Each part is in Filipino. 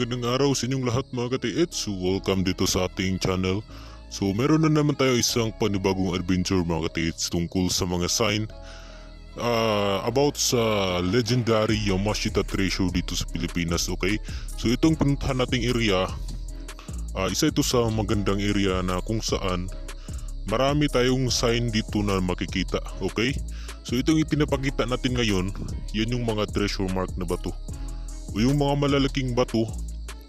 magandang araw sa inyong lahat mga katiits. So welcome dito sa ating channel. So meron na naman tayo isang panibagong adventure mga katiits tungkol sa mga sign about sa legendary Yamashita treasure dito sa Pilipinas, okay? So itong pinuntahan nating area, isa ito sa magandang area na kung saan marami tayong sign dito na makikita, okay? So itong ipinapakita natin ngayon, yan yung mga treasure mark na bato. O yung mga malalaking bato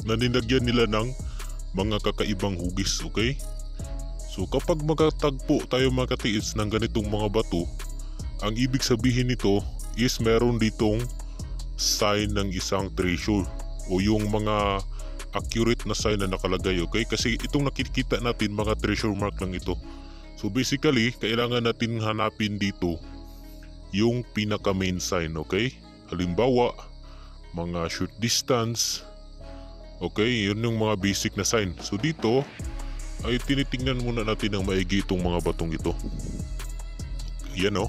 na nilagyan nila ng mga kakaibang hugis, okay? So kapag makatagpo tayo mga katiits ng ganitong mga bato, ang ibig sabihin nito is meron ditong sign ng isang treasure o yung mga accurate na sign na nakalagay, okay? Kasi itong nakikita natin mga treasure mark lang ito. So basically, kailangan natin hanapin dito yung pinaka main sign, okay? Halimbawa, mga short distance, okay, yun yung mga basic na sign. So dito ay tinitingnan muna natin ng maigi itong mga batong ito. Yan o.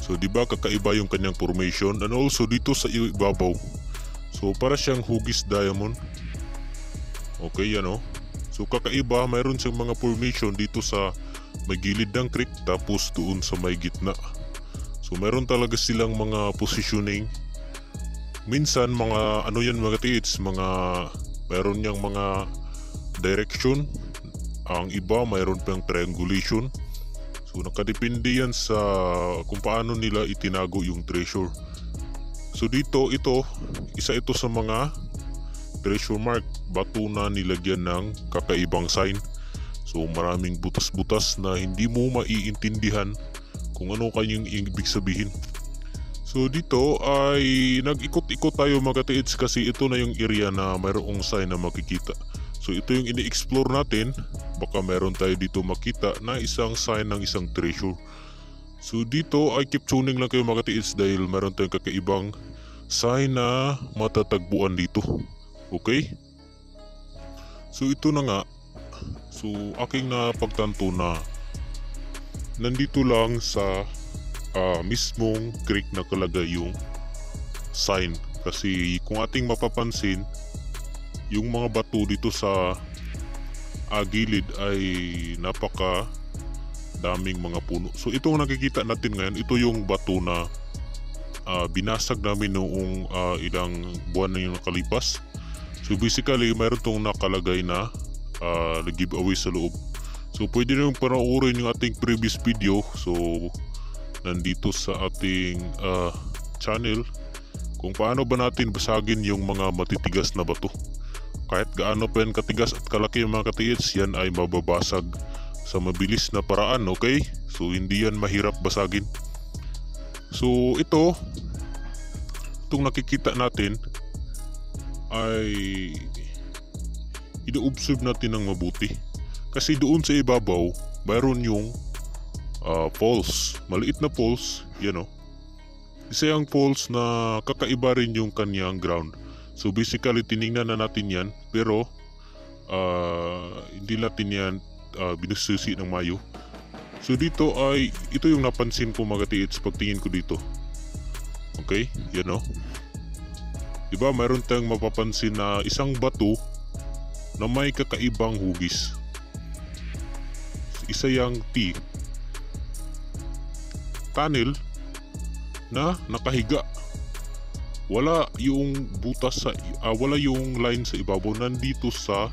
So di ba kakaiba yung kanyang formation, and also dito sa ibabaw. So para siyang hugis diamond. Okay, yan o. So kakaiba, mayroon siyang mga formation dito sa may gilid ng creek tapos doon sa may gitna. So mayroon talaga silang mga positioning. Minsan mga ano yan mga katiits, mga mayroon niyang mga direction. Ang iba mayroon pang triangulation. So nakadepende yan sa kung paano nila itinago yung treasure. So dito isa ito sa mga treasure mark, bato na nilagyan ng kakaibang sign. So maraming butas-butas na hindi mo maiintindihan kung ano kanyang ibig sabihin. So dito ay nag-ikot-ikot tayo mga katiits kasi ito na yung area na mayroong sign na makikita. So ito yung ini-explore natin, baka meron tayo dito makita na isang sign ng isang treasure. So dito ay keep tuning lang kayo mga katiits dahil meron tayong kakaibang sign na matatagpuan dito. Okay? So ito na nga. So aking napagtanto na nandito lang sa mismong creek na kalagay yung sign. Kasi kung ating mapapansin, yung mga bato dito sa gilid ay napaka daming mga puno. So itong nakikita natin ngayon, ito yung bato na binasag namin noong ilang buwan na yung nakalipas. So basically mayroon tong nakalagay na giveaway sa loob. So pwede nyo panoorin yung ating previous video. So nandito sa ating channel kung paano ba natin basagin yung mga matitigas na bato. Kahit gaano pa yan katigas at kalaki yung mga katiits, yan ay mababasag sa mabilis na paraan, okay? So hindi yan mahirap basagin. So itong nakikita natin ay ina-observe natin ng mabuti. Kasi doon sa ibabaw, mayroon yung falls, maliit na falls, yan o. Isa yung falls na kakaiba rin yung kanyang ground. So basically tinignan na natin yan, pero hindi natin yan binususi ng mayo. So dito ay, ito yung napansin ko mga katiits pagtingin ko dito. Okay, yan o. Diba mayroon tayong mapapansin na isang bato na may kakaibang hugis. Isa yung tunnel na nakahiga. Wala yung butas sa wala yung line sa ibabaw, nandito sa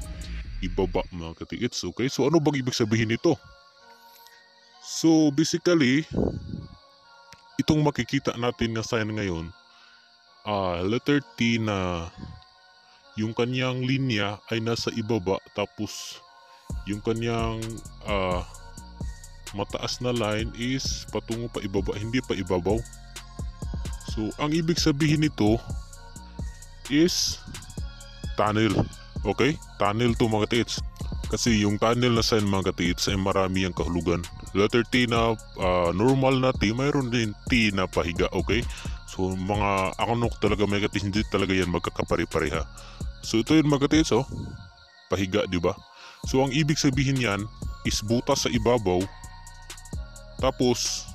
ibaba mga katiits, okay? So ano bang ibig sabihin nito? So basically itong makikita natin na sign ngayon, letter T na yung kanyang linya ay nasa ibaba, tapos yung kanyang mataas na line is patungo pa ibaba, hindi pa ibabaw. So ang ibig sabihin nito is tunnel. Okay? Tunnel to mga katiits. Kasi yung tunnel na sign mga katiits ay marami ang kahulugan. Letter T na normal na T, mayroon din T na pahiga, okay? So mga akanok talaga mga katiits, hindi talaga yan magkakapare-pareha. So ito yung mga katiits, oh, pahiga, di ba? So ang ibig sabihin yan is butas sa ibabaw, tapos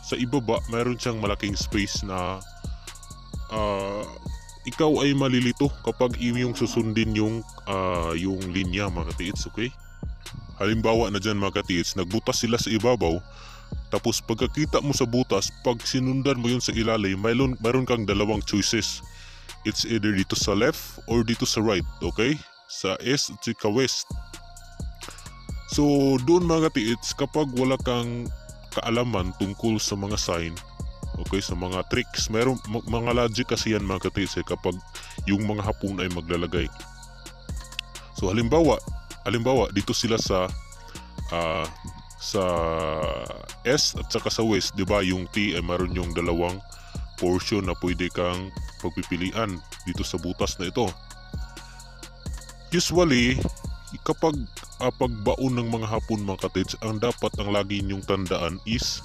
sa ibaba mayroon siyang malaking space na ikaw ay malilito kapag iyong susundin yung linya mga katiits, okay? Halimbawa na dyan mga katiits, nagbutas sila sa ibabaw, tapos pagkakita mo sa butas, pag sinundan mo yun sa ilalim, mayroon kang dalawang choices. It's either dito sa left or dito sa right, okay? Sa east at sa west. So doon mga katiits, kapag wala kang kaalaman tungkol sa mga sign, okay, sa mga tricks, mayroon mga logic kasi yan mga katiits kapag yung mga Hapon ay maglalagay. So halimbawa dito sila sa S at saka sa west, 'di ba? Yung T ay mayroon yung dalawang portion na pwede kang pagpipilian dito sa butas na ito. Usually, kapag pagbaon ng mga Hapon mga katiits, ang dapat ang lagi ninyong tandaan is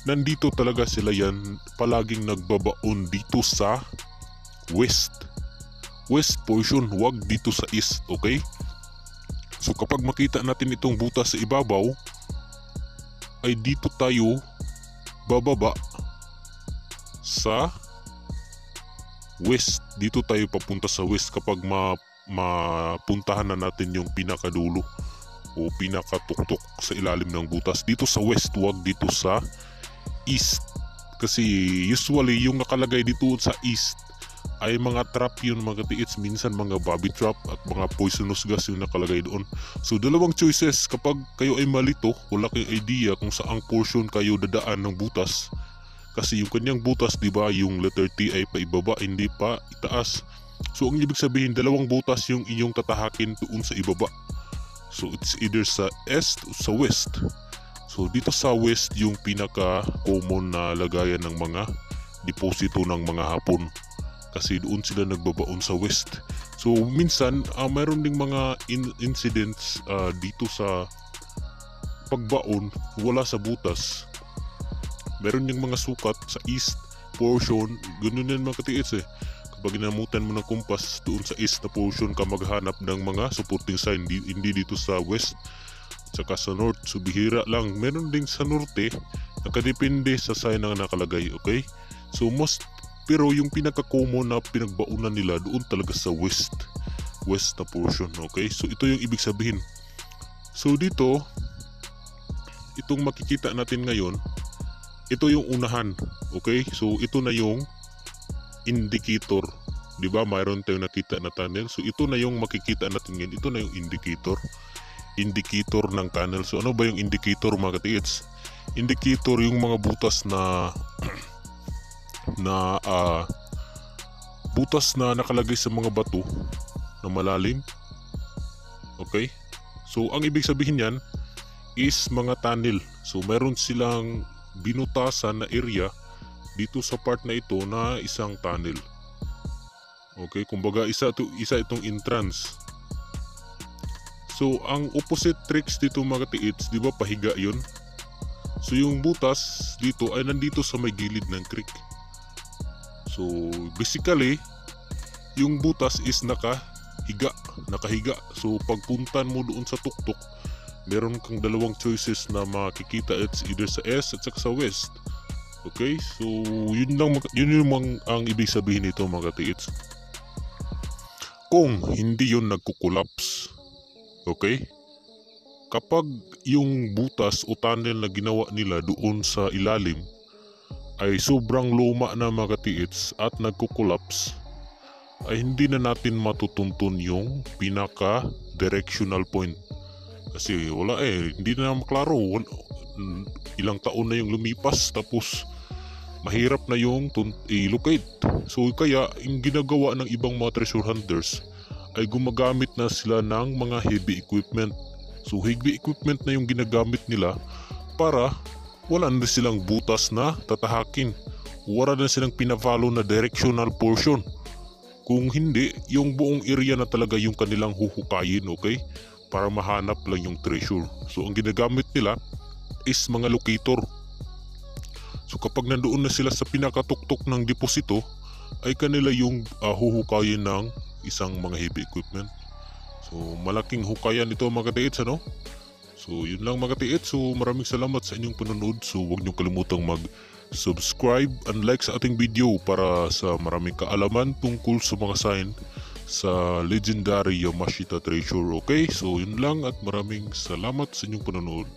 nandito talaga sila yan, palaging nagbabaon dito sa west portion, wag dito sa east, okay? So kapag makita natin itong butas sa ibabaw, ay dito tayo bababa sa west. Dito tayo papunta sa west kapag mapuntahan na natin yung pinakadulo o pinakatuktok sa ilalim ng butas. Dito sa west, wag dito sa east. Kasi usually yung nakalagay dito sa east ay mga trap yun mga katiits, minsan mga bobby trap at mga poisonous gas yung nakalagay doon. So dalawang choices, kapag kayo ay malito, wala kayong idea kung saang portion kayo dadaan ng butas, kasi yung kanyang butas, di ba, yung letter T ay paibaba, hindi pa itaas. So ang ibig sabihin, dalawang butas yung inyong tatahakin doon sa ibaba. So it's either sa east o sa west. So dito sa west yung pinaka common na lagayan ng mga deposito ng mga Hapon, kasi doon sila nagbabaon sa west. So minsan mayroon ding mga incidents dito sa pagbaon, wala sa butas. Meron ding mga sukat sa east portion, ganun yan mga katiits Kapag ginamutan mo ng kumpas doon sa east na portion ka maghanap ng mga supporting sign, hindi dito sa west at saka sa north. So bihira lang. Meron ding sa norte, nakadepende sa sign na nakalagay, okay? So pero yung pinaka-common na pinagbaunan nila doon talaga sa west na portion, okay? So ito yung ibig sabihin. So dito, itong makikita natin ngayon, ito yung unahan, okay? So ito na yung indicator, di ba? Mayroon tayong nakita na tunnel. So ito na yung makikita natin ngayon. Ito na yung indicator ng tunnel. So ano ba yung indicator mga katiits? Indicator yung mga butas na butas na nakalagay sa mga bato na malalim, okay? So ang ibig sabihin yan is mga tunnel. So meron silang binutasan na area dito sa part na ito na isang tunnel, okay? Kumbaga isa itong entrance. So ang opposite tricks dito mga katiits, di ba pahiga yun? So yung butas dito ay nandito sa may gilid ng creek. So basically, yung butas is nakahiga. So pagpuntan mo doon sa tuktok, meron kang dalawang choices na makikita. It's either sa S at saka sa west. Okay? So yun yung ang ibig sabihin nito mga katiits. Kung hindi yun nagkukulaps, okay? Kapag yung butas o tunnel na ginawa nila doon sa ilalim ay sobrang luma na mga katiits at nagkukulaps, ay hindi na natin matutuntun yung pinaka directional point. Kasi wala hindi na maklaro. Ilang taon na yung lumipas, tapos mahirap na yung i-locate. So kaya yung ginagawa ng ibang mga treasure hunters ay gumagamit na sila ng mga heavy equipment. So heavy equipment na yung ginagamit nila para wala na silang butas na tatahakin. Wala na silang pinafollow na directional portion. Kung hindi, yung buong area na talaga yung kanilang huhukayin, okay? Para mahanap lang yung treasure. So ang ginagamit nila is mga locator. So kapag nandoon na sila sa pinakatuktok ng deposito, ay kanila yung huhukayin ng isang mga heavy equipment. So malaking hukayan ito mga katiits, ano? So yun lang mga katiits. So maraming salamat sa inyong panonood. So huwag niyo kalimutang subscribe and like sa ating video para sa maraming kaalaman tungkol sa mga sign sa legendary Yamashita treasure. Okay, so yun lang at maraming salamat sa inyong panonood.